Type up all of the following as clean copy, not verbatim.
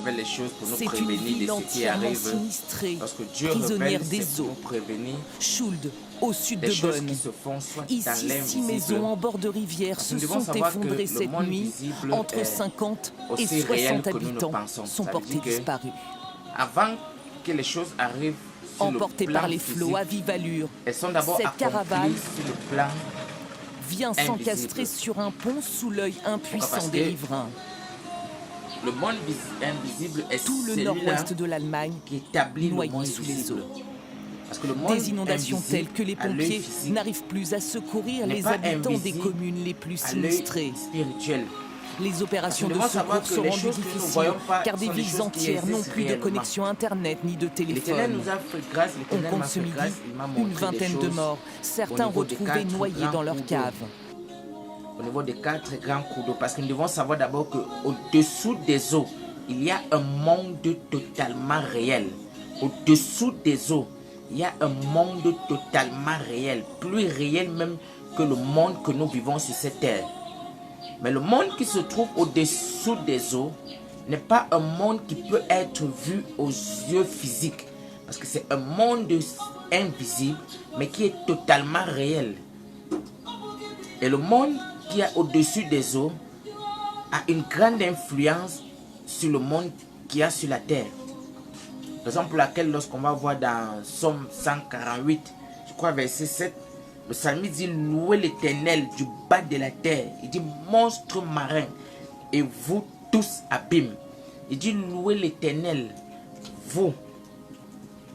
révèle les choses pour nous C'est une prévenir de ville ce qui entièrement arrive. sinistrée, Lorsque Dieu prisonnière révèle, c'est des pour eaux. nous prévenir Schuld, au sud des de choses Bonn. qui se font soit dans Ici, 6 l'invisible. maisons en bord de rivière Parce que se nous devons sont savoir que effondrées le cette monde nuit. visible Entre est 50 et aussi réel 60 que nous ne habitants pensons. sont Ça veut portés dire que disparus. avant que les choses arrivent sur Emportées le plan par les physique, flots à vive allure, elles sont d'abord cette accomplies caravane sur le plan vient invisible. s'encastrer sur un pont sous l'œil impuissant Parce des que riverains. le monde invisible est Tout le celui-là nord-ouest de l'Allemagne qui établit le noyé monde sous les visible. eaux. Parce que le monde Des inondations invisible, telles que les à l'œil pompiers physique, n'arrivent plus à secourir n'est les pas habitants des invisible communes les plus à l'œil sinistrées. spirituel. Les opérations Parce de que nous devons savoir secours que sont les rendues choses que nous ne difficiles voyons pas car des sont des villes choses qui entières n'ont existent plus de réellement. connexion Internet ni de L'Éternel téléphone. nous a fait grâce, On l'Éternel m'a compte ce fait midi grâce, il m'a une montré des vingtaine de choses morts, certains au niveau des retrouvés 4 noyés grands dans leur cours d'eau. cave. Au niveau des 4 grands cours d'eau. Parce que nous devons savoir d'abord qu'au-dessous des eaux, il y a un monde totalement réel. Au-dessous des eaux, il y a un monde totalement réel. Plus réel même que le monde que nous vivons sur cette terre. Mais le monde qui se trouve au-dessous des eaux n'est pas un monde qui peut être vu aux yeux physiques. Parce que c'est un monde invisible, mais qui est totalement réel. Et le monde qui est au-dessus des eaux a une grande influence sur le monde qui est sur la terre. Raison pour laquelle lorsqu'on va voir dans Somme 148, je crois verset 7, le psalmiste dit louez l'Éternel du bas de la terre. Il dit monstres marins et vous tous abîmes. Il dit louez l'Éternel, vous.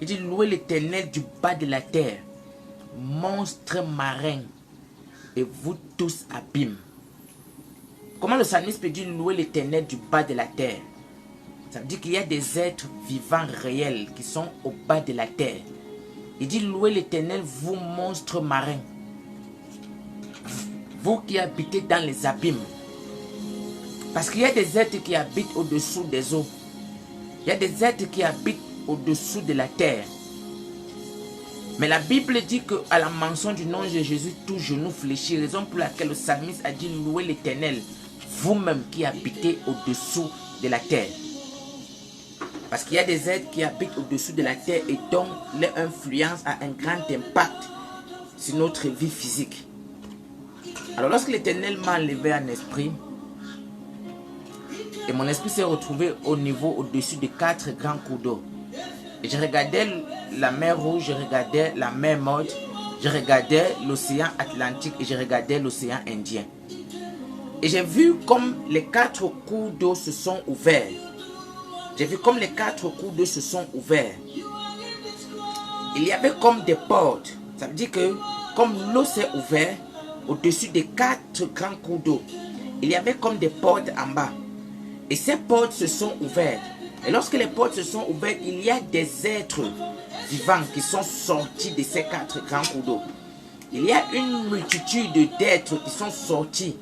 Il dit louez l'Éternel du bas de la terre, monstres marins et vous tous abîmes. Comment le psalmiste peut dire louer l'Éternel du bas de la terre? Ça veut dire qu'il y a des êtres vivants réels qui sont au bas de la terre. Il dit louez l'Éternel, vous monstres marins, vous qui habitez dans les abîmes. Parce qu'il y a des êtres qui habitent au-dessous des eaux. Il y a des êtres qui habitent au-dessous de la terre. Mais la Bible dit qu'à la mention du nom de Jésus, tout genou fléchit. Raison pour laquelle le psalmiste a dit louez l'Éternel, vous-même qui habitez au-dessous de la terre. Parce qu'il y a des êtres qui habitent au-dessus de la terre et dont leur influence a un grand impact sur notre vie physique. Alors lorsque l'Éternel m'a enlevé un esprit, et mon esprit s'est retrouvé au niveau au-dessus de 4 grands cours d'eau. Et je regardais la mer Rouge, je regardais la mer Morte, je regardais l'océan Atlantique et je regardais l'océan Indien. Et j'ai vu comme les 4 cours d'eau se sont ouverts. J'ai vu comme les 4 cours d'eau se sont ouverts. Il y avait comme des portes. Ça veut dire que comme l'eau s'est ouverte au-dessus des 4 grands cours d'eau, il y avait comme des portes en bas. Et ces portes se sont ouvertes. Et lorsque les portes se sont ouvertes, il y a des êtres vivants qui sont sortis de ces 4 grands cours d'eau. Il y a une multitude d'êtres qui sont sortis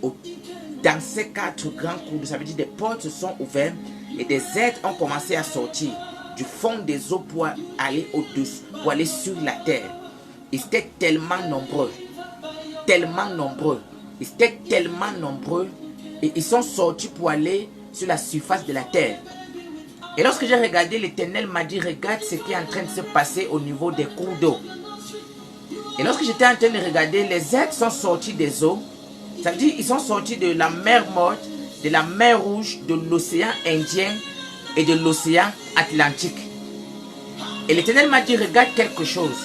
dans ces 4 grands cours d'eau. Ça veut dire que des portes se sont ouvertes et des êtres ont commencé à sortir du fond des eaux pour aller au-dessus, pour aller sur la terre. Ils étaient tellement nombreux. Tellement nombreux. Ils étaient tellement nombreux. Et ils sont sortis pour aller sur la surface de la terre. Et lorsque j'ai regardé, l'Éternel m'a dit, regarde ce qui est en train de se passer au niveau des cours d'eau. Et lorsque j'étais en train de regarder, les êtres sont sortis des eaux. Ça veut dire qu'ils sont sortis de la mer Morte, de la mer Rouge, de l'océan Indien et de l'océan Atlantique. Et l'Éternel m'a dit, regarde quelque chose.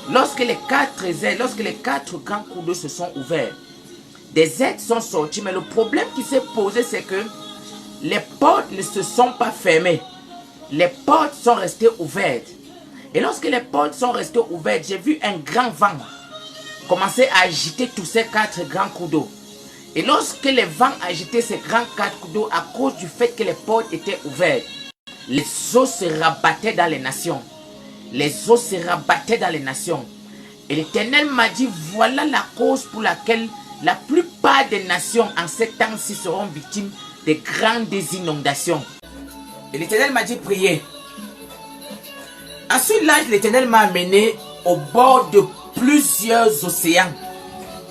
Lorsque les 4 grands cours d'eau se sont ouverts, des êtres sont sortis, mais le problème qui s'est posé, c'est que les portes ne se sont pas fermées. Les portes sont restées ouvertes. Et lorsque les portes sont restées ouvertes, j'ai vu un grand vent commencer à agiter tous ces 4 grands cours d'eau. Et lorsque les vents agitaient ces grands 4 cours d'eau, à cause du fait que les portes étaient ouvertes, les eaux se rabattaient dans les nations. Les eaux se rabattaient dans les nations. Et l'Éternel m'a dit, voilà la cause pour laquelle la plupart des nations en ces temps-ci seront victimes de grandes inondations. Et l'Éternel m'a dit, priez. Ensuite, l'ange de l'Éternel m'a amené au bord de plusieurs océans.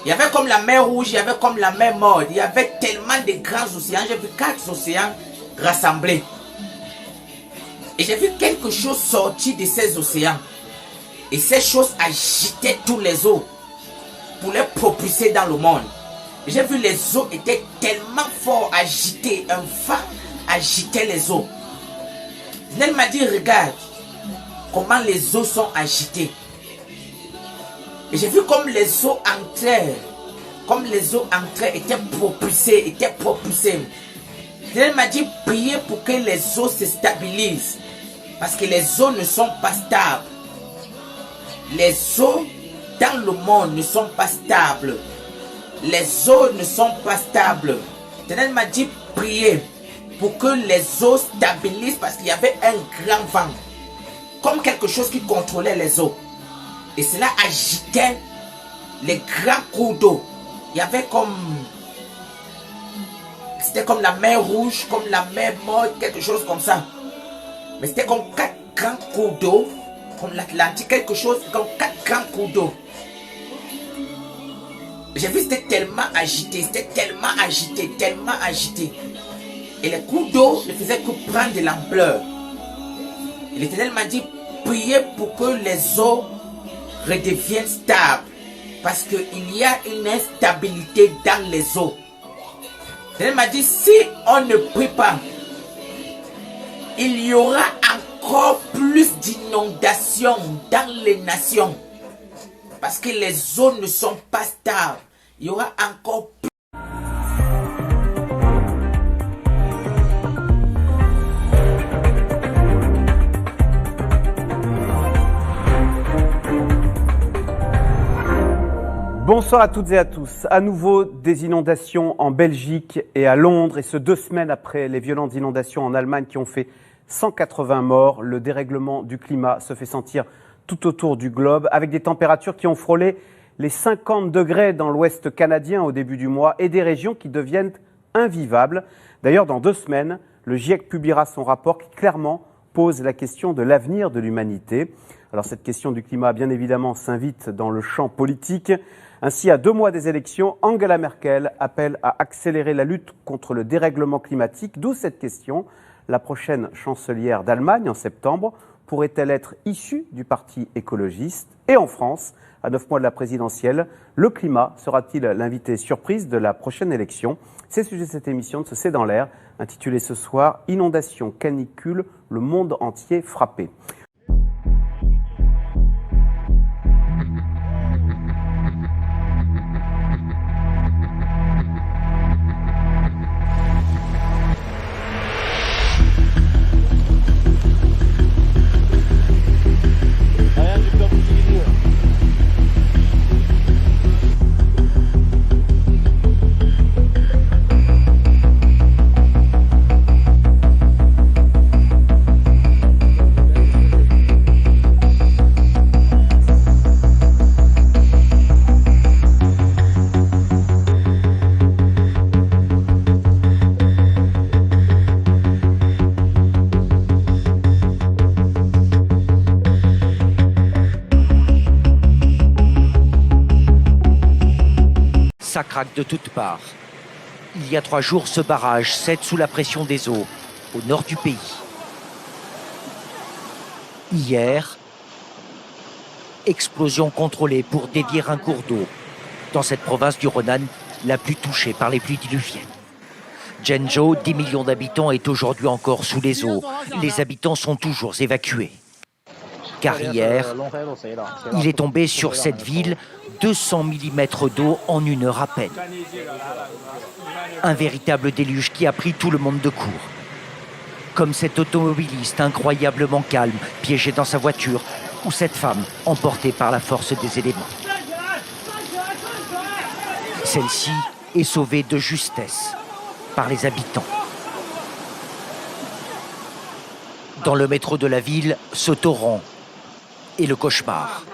Il y avait comme la mer Rouge, il y avait comme la mer Morte. Il y avait tellement de grands océans. J'ai vu 4 océans rassemblés. Et j'ai vu quelque chose sortir de ces océans. Et ces choses agitaient tous les eaux pour les propulser dans le monde. J'ai vu les eaux étaient tellement fort agitées. Un vent agitait les eaux. Elle m'a dit, regarde comment les eaux sont agitées. Et j'ai vu comme les eaux entraient. Comme les eaux entraient, étaient propulsées. Elle m'a dit, priez pour que les eaux se stabilisent. Parce que les eaux ne sont pas stables. Les eaux dans le monde ne sont pas stables. Les eaux ne sont pas stables. Elle m'a dit, priez pour que les eaux stabilisent parce qu'il y avait un grand vent. Comme quelque chose qui contrôlait les eaux. Et cela agitait les grands cours d'eau. Il y avait comme... C'était comme la mer Rouge, comme la mer Morte, quelque chose comme ça. Mais c'était comme 4 grands cours d'eau, comme l'Atlantique, quelque chose comme 4 grands cours d'eau. J'ai vu, c'était tellement agité, tellement agité. Et les cours d'eau ne faisaient que prendre de l'ampleur. Et l'Éternel m'a dit, priez pour que les eaux redeviennent stables. Parce qu'il y a une instabilité dans les eaux. L'Éternel m'a dit, si on ne prie pas, il y aura encore plus d'inondations dans les nations. Parce que les eaux ne sont pas stables. Il y aura encore plus. Bonsoir à toutes et à tous. À nouveau, des inondations en Belgique et à Londres. Et ce 2 semaines après les violentes inondations en Allemagne qui ont fait 180 morts. Le dérèglement du climat se fait sentir tout autour du globe avec des températures qui ont frôlé les 50 degrés dans l'ouest canadien au début du mois et des régions qui deviennent invivables. D'ailleurs, dans 2 semaines, le GIEC publiera son rapport qui clairement pose la question de l'avenir de l'humanité. Alors cette question du climat, bien évidemment, s'invite dans le champ politique. Ainsi, à 2 mois des élections, Angela Merkel appelle à accélérer la lutte contre le dérèglement climatique. D'où cette question. La prochaine chancelière d'Allemagne, en septembre, pourrait-elle être issue du parti écologiste? Et en France, à 9 mois de la présidentielle, le climat sera-t-il l'invité surprise de la prochaine élection? C'est le sujet de cette émission de ce C'est dans l'air, intitulée ce soir « Inondation, canicule, le monde entier frappé ». Ça craque de toutes parts. Il y a 3 jours, ce barrage cède sous la pression des eaux, au nord du pays. Hier, explosion contrôlée pour dévier un cours d'eau, dans cette province du Ronan, la plus touchée par les pluies diluviennes. Zhengzhou, 10 millions d'habitants, est aujourd'hui encore sous les eaux. Les habitants sont toujours évacués. Car hier, il est tombé sur cette ville 200 mm d'eau en 1 heure à peine. Un véritable déluge qui a pris tout le monde de court. Comme cet automobiliste incroyablement calme, piégé dans sa voiture, ou cette femme emportée par la force des éléments. Celle-ci est sauvée de justesse par les habitants. Dans le métro de la ville, ce torrent et le cauchemar.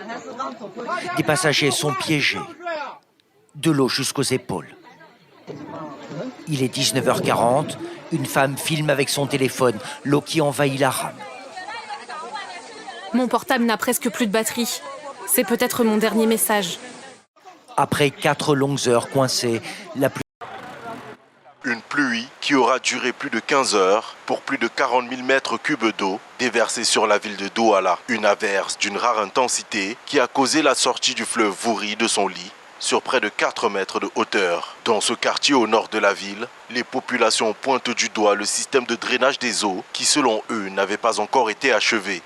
Des passagers sont piégés, de l'eau jusqu'aux épaules. Il est 19h40, une femme filme avec son téléphone l'eau qui envahit la rame. Mon portable n'a presque plus de batterie. C'est peut-être mon dernier message. Après 4 longues heures coincées, la pluie... Une pluie qui aura duré plus de 15 heures pour plus de 40 000 mètres cubes d'eau déversés sur la ville de Douala. Une averse d'une rare intensité qui a causé la sortie du fleuve Vouri de son lit sur près de 4 mètres de hauteur. Dans ce quartier au nord de la ville, les populations pointent du doigt le système de drainage des eaux qui, selon eux, n'avait pas encore été achevé.